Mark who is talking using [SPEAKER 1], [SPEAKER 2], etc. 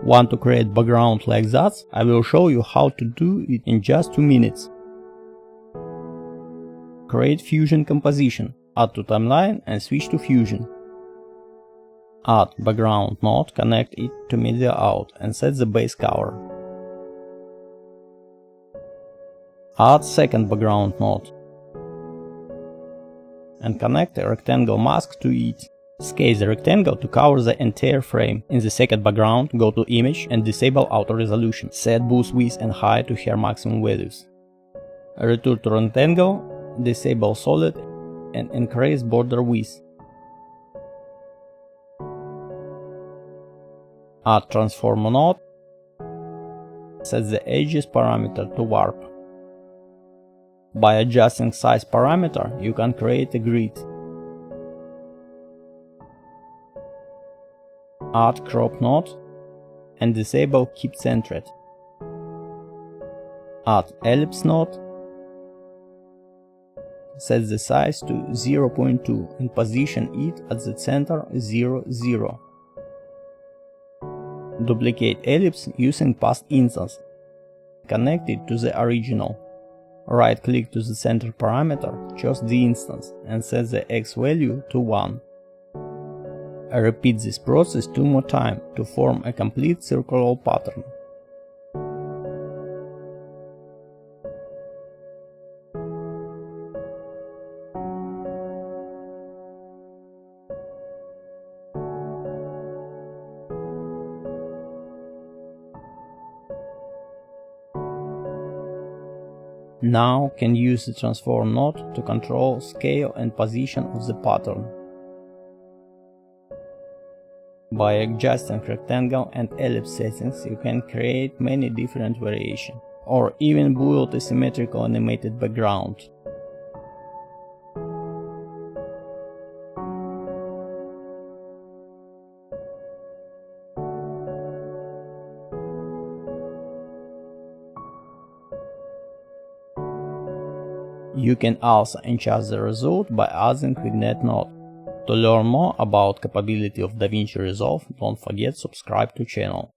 [SPEAKER 1] Want to create background like that? I will show you how to do it in just 2 minutes. Create Fusion composition, add to timeline and switch to Fusion. Add background node, connect it to media out and set the base color. Add second background node and connect a rectangle mask to it. Scale the rectangle to cover the entire frame. In the second background, go to Image and disable Auto Resolution. Set boost width and height to her maximum values. Return to rectangle, disable Solid and increase border width. Add Transform node. Set the edges parameter to Warp. By adjusting size parameter, you can create a grid. Add Crop node and disable Keep Centered. Add Ellipse node. Set the size to 0.2 and position it at the center 0, 0. Duplicate ellipse using past instance. Connect it to the original. Right-click to the center parameter, choose the instance, and set the X value to 1. Repeat this process 2 more times to form a complete circular pattern. Now can use the Transform node to control scale and position of the pattern. By adjusting rectangle and ellipse settings, you can create many different variations, or even build a symmetrical animated background. You can also enhance the result by adding Vignette node. To learn more about capability of DaVinci Resolve, don't forget subscribe to channel.